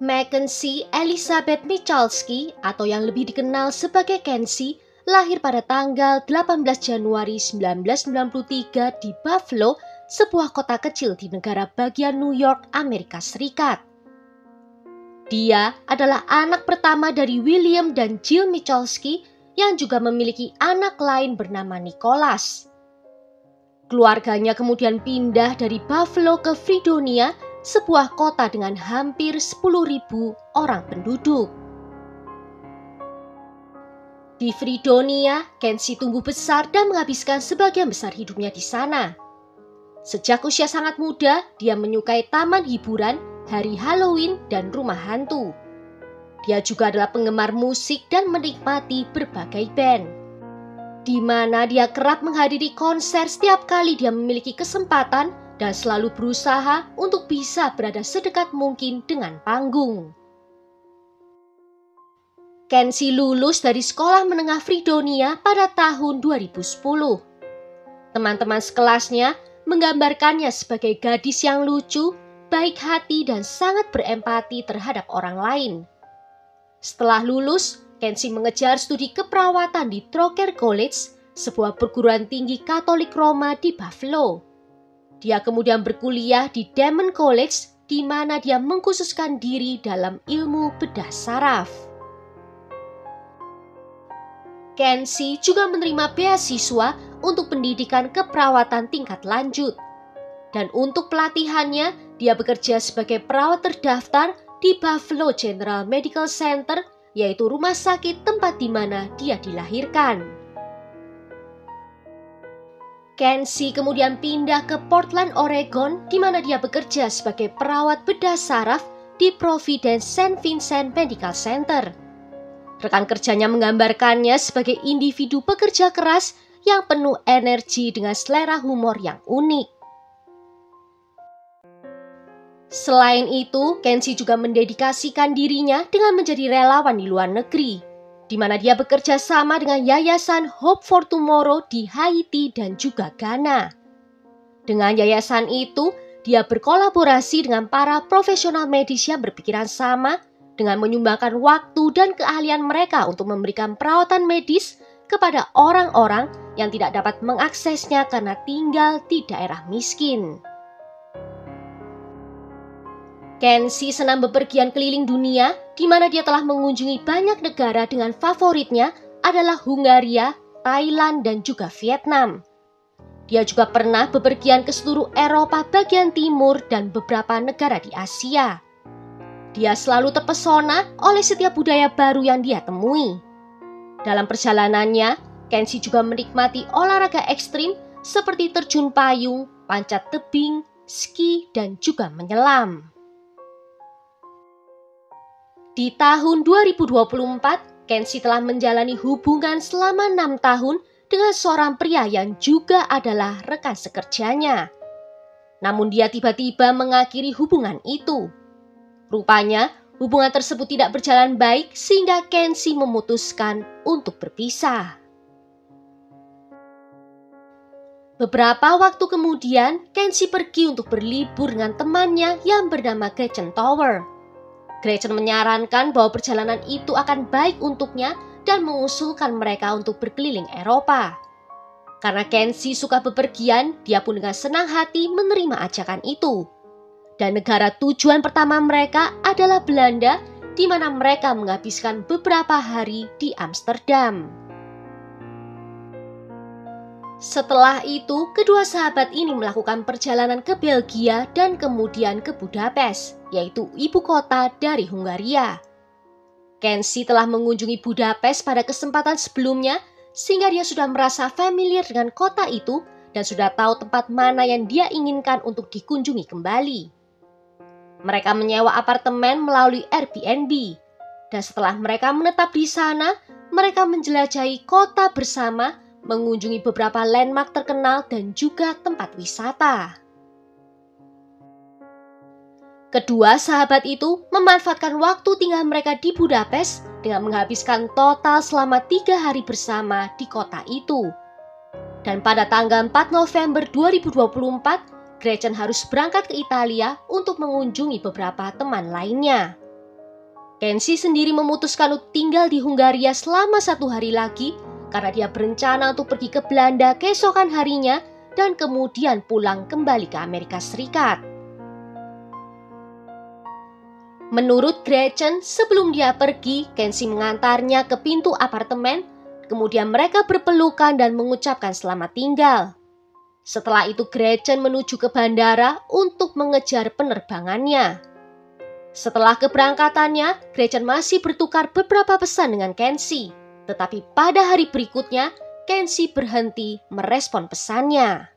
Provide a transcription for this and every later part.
Mackenzie Elizabeth Michalski atau yang lebih dikenal sebagai Kenzie lahir pada tanggal 18 Januari 1993 di Buffalo, sebuah kota kecil di negara bagian New York, Amerika Serikat. Dia adalah anak pertama dari William dan Jill Michalski yang juga memiliki anak lain bernama Nicholas. Keluarganya kemudian pindah dari Buffalo ke Fredonia, sebuah kota dengan hampir 10.000 orang penduduk. Di Fredonia, Kenzie tumbuh besar dan menghabiskan sebagian besar hidupnya di sana. Sejak usia sangat muda, dia menyukai taman hiburan, hari Halloween, dan rumah hantu. Dia juga adalah penggemar musik dan menikmati berbagai band, di mana dia kerap menghadiri konser setiap kali dia memiliki kesempatan dan selalu berusaha untuk bisa berada sedekat mungkin dengan panggung. Kenzie lulus dari sekolah menengah Fredonia pada tahun 2010. Teman-teman sekelasnya menggambarkannya sebagai gadis yang lucu, baik hati, dan sangat berempati terhadap orang lain. Setelah lulus, Kenzie mengejar studi keperawatan di Troker College, sebuah perguruan tinggi Katolik Roma di Buffalo. Dia kemudian berkuliah di Damon College, di mana dia mengkhususkan diri dalam ilmu bedah saraf. Kenzie juga menerima beasiswa untuk pendidikan keperawatan tingkat lanjut. Dan untuk pelatihannya, dia bekerja sebagai perawat terdaftar di Buffalo General Medical Center, yaitu rumah sakit tempat di mana dia dilahirkan. Kenzie kemudian pindah ke Portland, Oregon, di mana dia bekerja sebagai perawat bedah saraf di Providence St. Vincent Medical Center. Rekan kerjanya menggambarkannya sebagai individu pekerja keras yang penuh energi dengan selera humor yang unik. Selain itu, Kenzie juga mendedikasikan dirinya dengan menjadi relawan di luar negeri, di mana dia bekerja sama dengan Yayasan Hope for Tomorrow di Haiti dan juga Ghana. Dengan yayasan itu, dia berkolaborasi dengan para profesional medis yang berpikiran sama dengan menyumbangkan waktu dan keahlian mereka untuk memberikan perawatan medis kepada orang-orang yang tidak dapat mengaksesnya karena tinggal di daerah miskin. Kenzie senang bepergian keliling dunia, di mana dia telah mengunjungi banyak negara dengan favoritnya adalah Hungaria, Thailand, dan juga Vietnam. Dia juga pernah bepergian ke seluruh Eropa bagian timur dan beberapa negara di Asia. Dia selalu terpesona oleh setiap budaya baru yang dia temui. Dalam perjalanannya, Kenzie juga menikmati olahraga ekstrim seperti terjun payung, panjat tebing, ski, dan juga menyelam. Di tahun 2024, Kenzie telah menjalani hubungan selama 6 tahun dengan seorang pria yang juga adalah rekan sekerjanya. Namun dia tiba-tiba mengakhiri hubungan itu. Rupanya, hubungan tersebut tidak berjalan baik sehingga Kenzie memutuskan untuk berpisah. Beberapa waktu kemudian, Kenzie pergi untuk berlibur dengan temannya yang bernama Gretchen Tower. Gretchen menyarankan bahwa perjalanan itu akan baik untuknya dan mengusulkan mereka untuk berkeliling Eropa. Karena Kenzie suka bepergian, dia pun dengan senang hati menerima ajakan itu. Dan negara tujuan pertama mereka adalah Belanda, di mana mereka menghabiskan beberapa hari di Amsterdam. Setelah itu, kedua sahabat ini melakukan perjalanan ke Belgia dan kemudian ke Budapest, yaitu ibu kota dari Hungaria. Kenzie telah mengunjungi Budapest pada kesempatan sebelumnya, sehingga dia sudah merasa familiar dengan kota itu dan sudah tahu tempat mana yang dia inginkan untuk dikunjungi kembali. Mereka menyewa apartemen melalui Airbnb, dan setelah mereka menetap di sana, mereka menjelajahi kota bersama, mengunjungi beberapa landmark terkenal dan juga tempat wisata. Kedua sahabat itu memanfaatkan waktu tinggal mereka di Budapest dengan menghabiskan total selama 3 hari bersama di kota itu. Dan pada tanggal 4 November 2024, Gretchen harus berangkat ke Italia untuk mengunjungi beberapa teman lainnya. Kensi sendiri memutuskan untuk tinggal di Hungaria selama 1 hari lagi karena dia berencana untuk pergi ke Belanda keesokan harinya dan kemudian pulang kembali ke Amerika Serikat. Menurut Gretchen, sebelum dia pergi, Kensi mengantarnya ke pintu apartemen, kemudian mereka berpelukan dan mengucapkan selamat tinggal. Setelah itu Gretchen menuju ke bandara untuk mengejar penerbangannya. Setelah keberangkatannya, Gretchen masih bertukar beberapa pesan dengan Kensi. Tetapi pada hari berikutnya, Kensi berhenti merespon pesannya.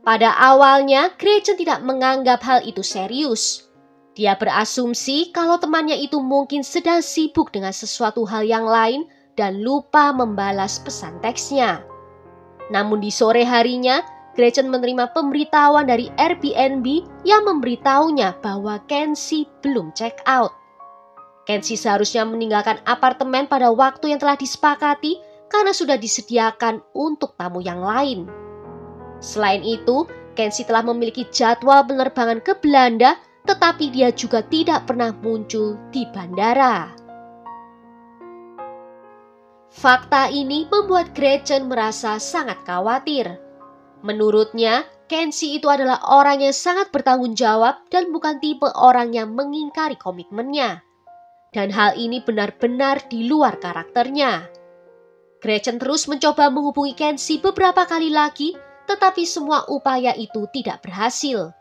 Pada awalnya, Gretchen tidak menganggap hal itu serius. Dia berasumsi kalau temannya itu mungkin sedang sibuk dengan sesuatu hal yang lain dan lupa membalas pesan teksnya. Namun di sore harinya, Gretchen menerima pemberitahuan dari Airbnb yang memberitahunya bahwa Kensi belum check out. Kensi seharusnya meninggalkan apartemen pada waktu yang telah disepakati karena sudah disediakan untuk tamu yang lain. Selain itu, Kensi telah memiliki jadwal penerbangan ke Belanda, tetapi dia juga tidak pernah muncul di bandara. Fakta ini membuat Gretchen merasa sangat khawatir. Menurutnya, Kensi itu adalah orang yang sangat bertanggung jawab dan bukan tipe orang yang mengingkari komitmennya. Dan hal ini benar-benar di luar karakternya. Gretchen terus mencoba menghubungi Kensi beberapa kali lagi, tetapi semua upaya itu tidak berhasil.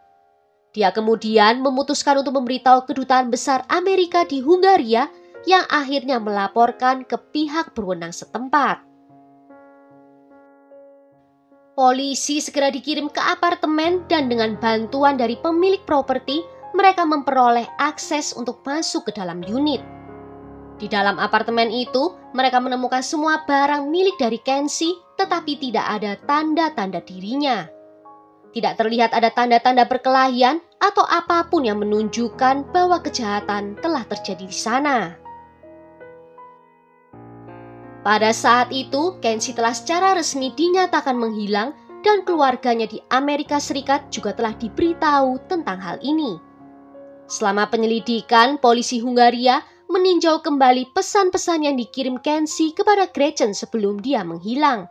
Dia kemudian memutuskan untuk memberitahu kedutaan besar Amerika di Hungaria yang akhirnya melaporkan ke pihak berwenang setempat. Polisi segera dikirim ke apartemen dan dengan bantuan dari pemilik properti, mereka memperoleh akses untuk masuk ke dalam unit. Di dalam apartemen itu, mereka menemukan semua barang milik dari Kensi, tetapi tidak ada tanda-tanda dirinya. Tidak terlihat ada tanda-tanda perkelahian atau apapun yang menunjukkan bahwa kejahatan telah terjadi di sana. Pada saat itu, Kensi telah secara resmi dinyatakan menghilang dan keluarganya di Amerika Serikat juga telah diberitahu tentang hal ini. Selama penyelidikan, polisi Hungaria meninjau kembali pesan-pesan yang dikirim Kensi kepada Gretchen sebelum dia menghilang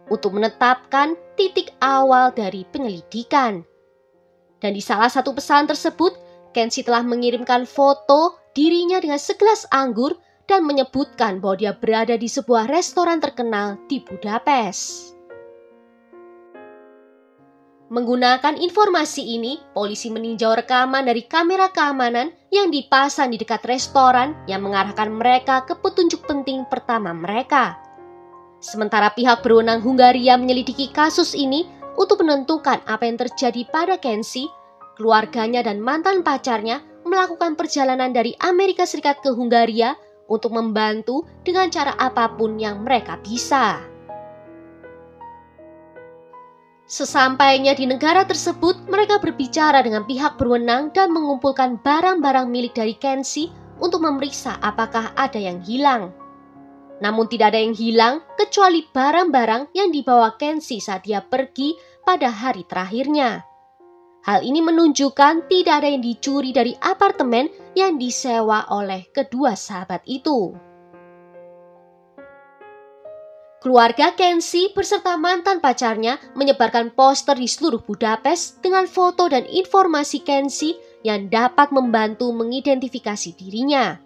untuk menetapkan titik awal dari penyelidikan. Dan di salah satu pesan tersebut, Kensi telah mengirimkan foto dirinya dengan segelas anggur dan menyebutkan bahwa dia berada di sebuah restoran terkenal di Budapest. Menggunakan informasi ini, polisi meninjau rekaman dari kamera keamanan yang dipasang di dekat restoran yang mengarahkan mereka ke petunjuk penting pertama mereka. Sementara pihak berwenang Hungaria menyelidiki kasus ini untuk menentukan apa yang terjadi pada Kensi, keluarganya dan mantan pacarnya melakukan perjalanan dari Amerika Serikat ke Hungaria untuk membantu dengan cara apapun yang mereka bisa. Sesampainya di negara tersebut, mereka berbicara dengan pihak berwenang dan mengumpulkan barang-barang milik dari Kensi untuk memeriksa apakah ada yang hilang. Namun tidak ada yang hilang kecuali barang-barang yang dibawa Kensi saat dia pergi pada hari terakhirnya. Hal ini menunjukkan tidak ada yang dicuri dari apartemen yang disewa oleh kedua sahabat itu. Keluarga Kensi beserta mantan pacarnya menyebarkan poster di seluruh Budapest dengan foto dan informasi Kensi yang dapat membantu mengidentifikasi dirinya.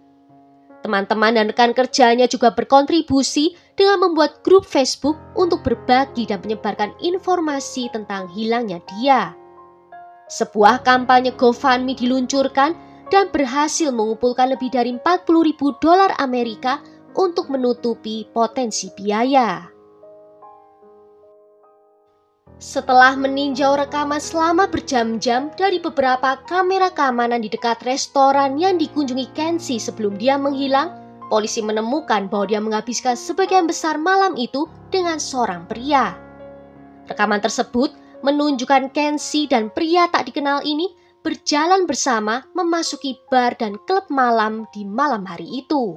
Teman-teman dan rekan kerjanya juga berkontribusi dengan membuat grup Facebook untuk berbagi dan menyebarkan informasi tentang hilangnya dia. Sebuah kampanye GoFundMe diluncurkan dan berhasil mengumpulkan lebih dari $40.000 Amerika untuk menutupi potensi biaya. Setelah meninjau rekaman selama berjam-jam dari beberapa kamera keamanan di dekat restoran yang dikunjungi Kensi sebelum dia menghilang, polisi menemukan bahwa dia menghabiskan sebagian besar malam itu dengan seorang pria. Rekaman tersebut menunjukkan Kensi dan pria tak dikenal ini berjalan bersama memasuki bar dan klub malam di malam hari itu.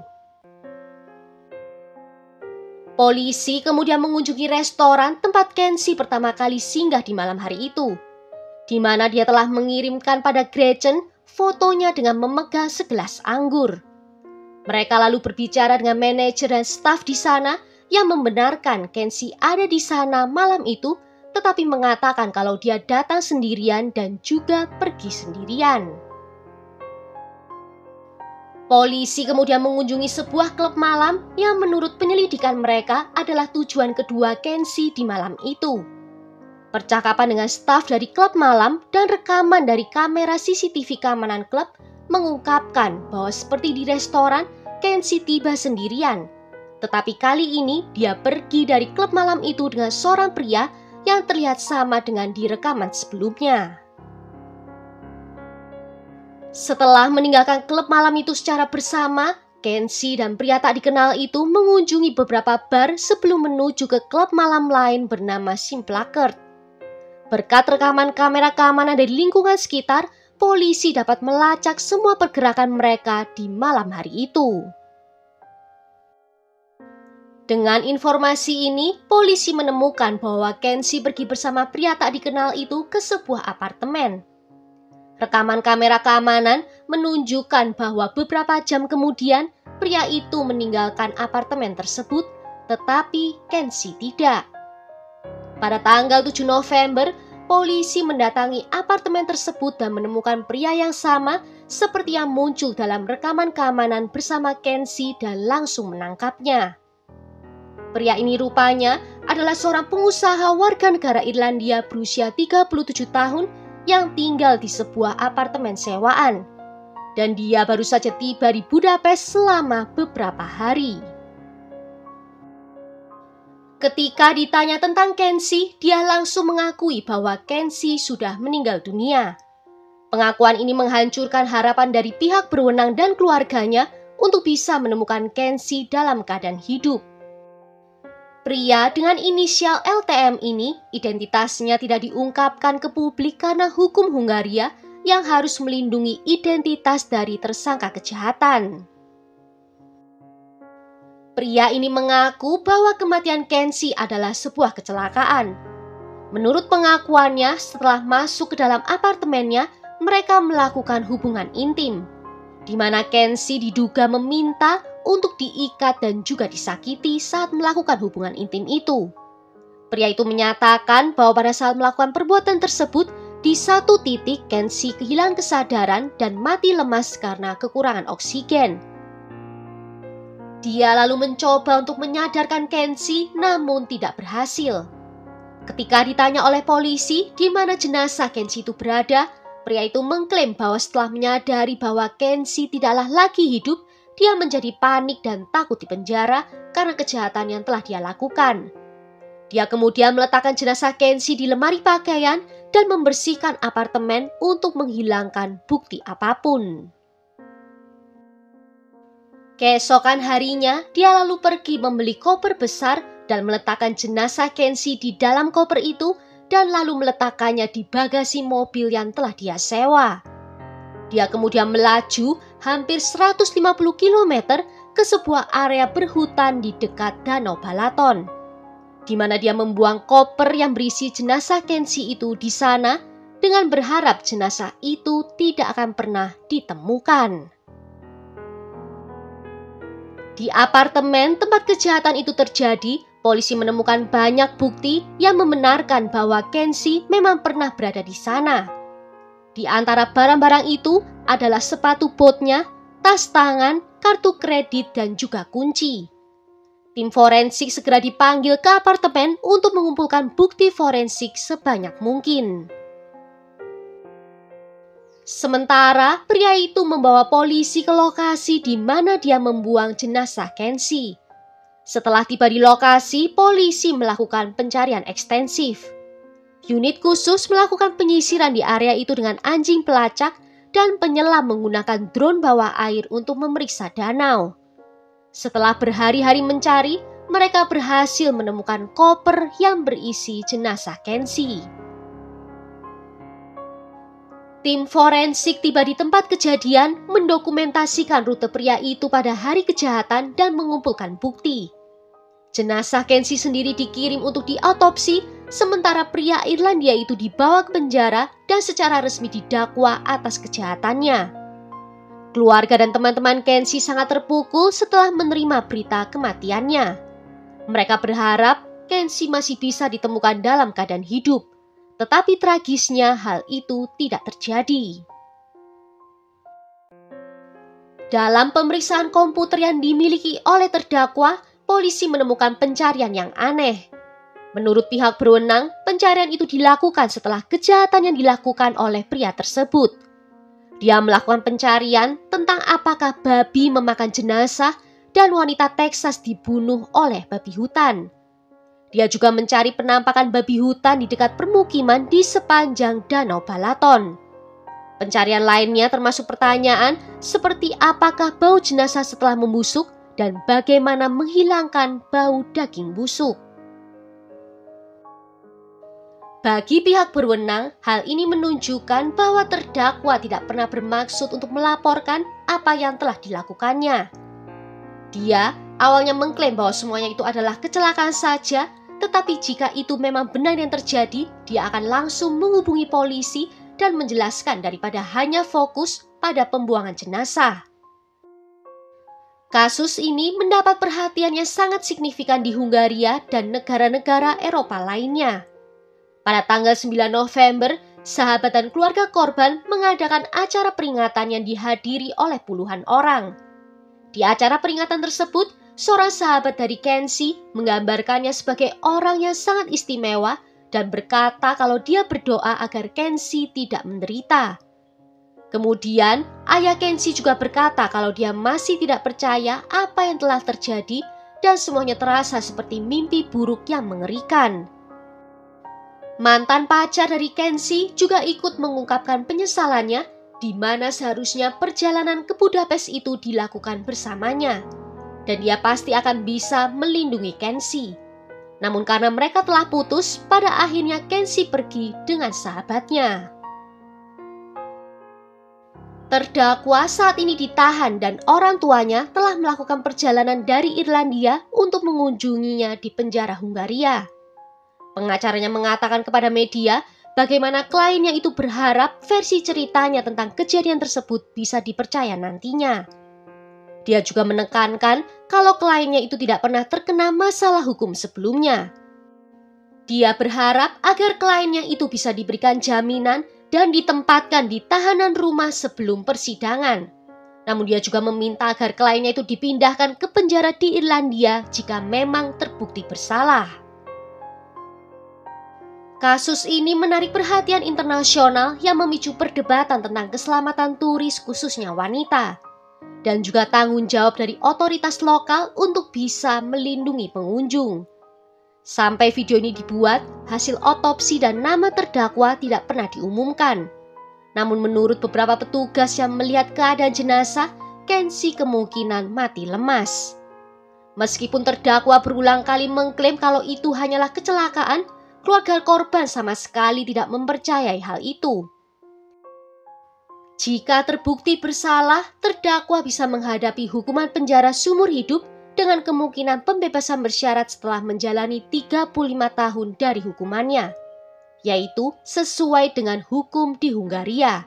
Polisi kemudian mengunjungi restoran tempat Kensi pertama kali singgah di malam hari itu, di mana dia telah mengirimkan pada Gretchen fotonya dengan memegang segelas anggur. Mereka lalu berbicara dengan manajer dan staf di sana yang membenarkan Kenshi ada di sana malam itu, tetapi mengatakan kalau dia datang sendirian dan juga pergi sendirian. Polisi kemudian mengunjungi sebuah klub malam yang menurut penyelidikan mereka adalah tujuan kedua Kenshi di malam itu. Percakapan dengan staf dari klub malam dan rekaman dari kamera CCTV keamanan klub mengungkapkan bahwa seperti di restoran, Kenshi tiba sendirian. Tetapi kali ini dia pergi dari klub malam itu dengan seorang pria yang terlihat sama dengan di rekaman sebelumnya. Setelah meninggalkan klub malam itu secara bersama, Kenshi dan pria tak dikenal itu mengunjungi beberapa bar sebelum menuju ke klub malam lain bernama Simplakert. Berkat rekaman kamera keamanan dari lingkungan sekitar, polisi dapat melacak semua pergerakan mereka di malam hari itu. Dengan informasi ini, polisi menemukan bahwa Kenshi pergi bersama pria tak dikenal itu ke sebuah apartemen. Rekaman kamera keamanan menunjukkan bahwa beberapa jam kemudian pria itu meninggalkan apartemen tersebut, tetapi Kenshi tidak. Pada tanggal 7 November, polisi mendatangi apartemen tersebut dan menemukan pria yang sama seperti yang muncul dalam rekaman keamanan bersama Kenshi dan langsung menangkapnya. Pria ini rupanya adalah seorang pengusaha warga negara Irlandia berusia 37 tahun yang tinggal di sebuah apartemen sewaan. Dan dia baru saja tiba di Budapest selama beberapa hari. Ketika ditanya tentang Kenshi, dia langsung mengakui bahwa Kenshi sudah meninggal dunia. Pengakuan ini menghancurkan harapan dari pihak berwenang dan keluarganya untuk bisa menemukan Kenshi dalam keadaan hidup. Pria dengan inisial LTM ini, identitasnya tidak diungkapkan ke publik karena hukum Hungaria yang harus melindungi identitas dari tersangka kejahatan. Pria ini mengaku bahwa kematian Kenshi adalah sebuah kecelakaan. Menurut pengakuannya, setelah masuk ke dalam apartemennya, mereka melakukan hubungan intim, di mana Kenshi diduga meminta untuk diikat dan juga disakiti saat melakukan hubungan intim itu. Pria itu menyatakan bahwa pada saat melakukan perbuatan tersebut, di satu titik Kenshi kehilangan kesadaran dan mati lemas karena kekurangan oksigen. Dia lalu mencoba untuk menyadarkan Kenshi, namun tidak berhasil. Ketika ditanya oleh polisi di mana jenazah Kenshi itu berada, pria itu mengklaim bahwa setelah menyadari bahwa Kenshi tidaklah lagi hidup, dia menjadi panik dan takut di penjara karena kejahatan yang telah dia lakukan. Dia kemudian meletakkan jenazah Kenshi di lemari pakaian dan membersihkan apartemen untuk menghilangkan bukti apapun. Keesokan harinya, dia lalu pergi membeli koper besar dan meletakkan jenazah Kenshi di dalam koper itu dan lalu meletakkannya di bagasi mobil yang telah dia sewa. Dia kemudian melaju hampir 150 km ke sebuah area berhutan di dekat Danau Balaton, di mana dia membuang koper yang berisi jenazah Kenshi itu di sana dengan berharap jenazah itu tidak akan pernah ditemukan. Di apartemen tempat kejahatan itu terjadi, polisi menemukan banyak bukti yang membenarkan bahwa Kenshi memang pernah berada di sana. Di antara barang-barang itu adalah sepatu botnya, tas tangan, kartu kredit, dan juga kunci. Tim forensik segera dipanggil ke apartemen untuk mengumpulkan bukti forensik sebanyak mungkin. Sementara, pria itu membawa polisi ke lokasi di mana dia membuang jenazah Kenshi. Setelah tiba di lokasi, polisi melakukan pencarian ekstensif. Unit khusus melakukan penyisiran di area itu dengan anjing pelacak dan penyelam menggunakan drone bawah air untuk memeriksa danau. Setelah berhari-hari mencari, mereka berhasil menemukan koper yang berisi jenazah Kenshi. Tim forensik tiba di tempat kejadian, mendokumentasikan rute pria itu pada hari kejahatan dan mengumpulkan bukti. Jenazah Kenshi sendiri dikirim untuk diautopsi sementara pria Irlandia itu dibawa ke penjara dan secara resmi didakwa atas kejahatannya. Keluarga dan teman-teman Kensi sangat terpukul setelah menerima berita kematiannya. Mereka berharap Kensi masih bisa ditemukan dalam keadaan hidup, tetapi tragisnya hal itu tidak terjadi. Dalam pemeriksaan komputer yang dimiliki oleh terdakwa, polisi menemukan pencarian yang aneh. Menurut pihak berwenang, pencarian itu dilakukan setelah kejahatan yang dilakukan oleh pria tersebut. Dia melakukan pencarian tentang apakah babi memakan jenazah dan wanita Texas dibunuh oleh babi hutan. Dia juga mencari penampakan babi hutan di dekat permukiman di sepanjang Danau Balaton. Pencarian lainnya termasuk pertanyaan seperti apakah bau jenazah setelah membusuk dan bagaimana menghilangkan bau daging busuk. Bagi pihak berwenang, hal ini menunjukkan bahwa terdakwa tidak pernah bermaksud untuk melaporkan apa yang telah dilakukannya. Dia awalnya mengklaim bahwa semuanya itu adalah kecelakaan saja, tetapi jika itu memang benar yang terjadi, dia akan langsung menghubungi polisi dan menjelaskan daripada hanya fokus pada pembuangan jenazah. Kasus ini mendapat perhatian yang sangat signifikan di Hungaria dan negara-negara Eropa lainnya. Pada tanggal 9 November, sahabat dan keluarga korban mengadakan acara peringatan yang dihadiri oleh puluhan orang. Di acara peringatan tersebut, seorang sahabat dari Kensi menggambarkannya sebagai orang yang sangat istimewa dan berkata kalau dia berdoa agar Kensi tidak menderita. Kemudian, ayah Kensi juga berkata kalau dia masih tidak percaya apa yang telah terjadi dan semuanya terasa seperti mimpi buruk yang mengerikan. Mantan pacar dari Kensi juga ikut mengungkapkan penyesalannya di mana seharusnya perjalanan ke Budapest itu dilakukan bersamanya. Dan dia pasti akan bisa melindungi Kensi. Namun karena mereka telah putus, pada akhirnya Kensi pergi dengan sahabatnya. Terdakwa saat ini ditahan dan orang tuanya telah melakukan perjalanan dari Irlandia untuk mengunjunginya di penjara Hungaria. Pengacaranya mengatakan kepada media bagaimana kliennya itu berharap versi ceritanya tentang kejadian tersebut bisa dipercaya nantinya. Dia juga menekankan kalau kliennya itu tidak pernah terkena masalah hukum sebelumnya. Dia berharap agar kliennya itu bisa diberikan jaminan dan ditempatkan di tahanan rumah sebelum persidangan. Namun dia juga meminta agar kliennya itu dipindahkan ke penjara di Irlandia jika memang terbukti bersalah. Kasus ini menarik perhatian internasional yang memicu perdebatan tentang keselamatan turis khususnya wanita. Dan juga tanggung jawab dari otoritas lokal untuk bisa melindungi pengunjung. Sampai video ini dibuat, hasil otopsi dan nama terdakwa tidak pernah diumumkan. Namun menurut beberapa petugas yang melihat keadaan jenazah, Kensi kemungkinan mati lemas. Meskipun terdakwa berulang kali mengklaim kalau itu hanyalah kecelakaan, keluarga korban sama sekali tidak mempercayai hal itu. Jika terbukti bersalah, terdakwa bisa menghadapi hukuman penjara seumur hidup dengan kemungkinan pembebasan bersyarat setelah menjalani 35 tahun dari hukumannya, yaitu sesuai dengan hukum di Hungaria.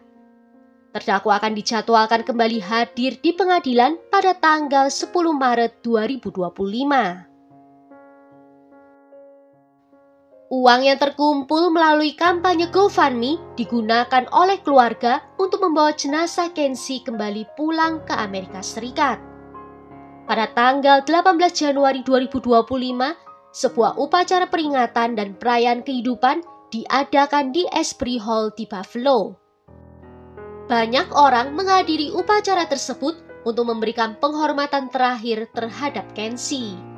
Terdakwa akan dijadwalkan kembali hadir di pengadilan pada tanggal 10 Maret 2025. Uang yang terkumpul melalui kampanye GoFundMe digunakan oleh keluarga untuk membawa jenazah Kensi kembali pulang ke Amerika Serikat. Pada tanggal 18 Januari 2025, sebuah upacara peringatan dan perayaan kehidupan diadakan di Asbury Hall di Buffalo. Banyak orang menghadiri upacara tersebut untuk memberikan penghormatan terakhir terhadap Kensi.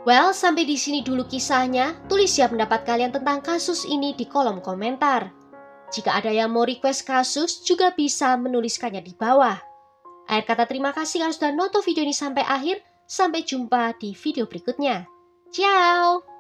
Well, sampai di sini dulu kisahnya. Tulis ya pendapat kalian tentang kasus ini di kolom komentar. Jika ada yang mau request kasus, juga bisa menuliskannya di bawah. Akhir kata terima kasih kalau sudah nonton video ini sampai akhir. Sampai jumpa di video berikutnya. Ciao!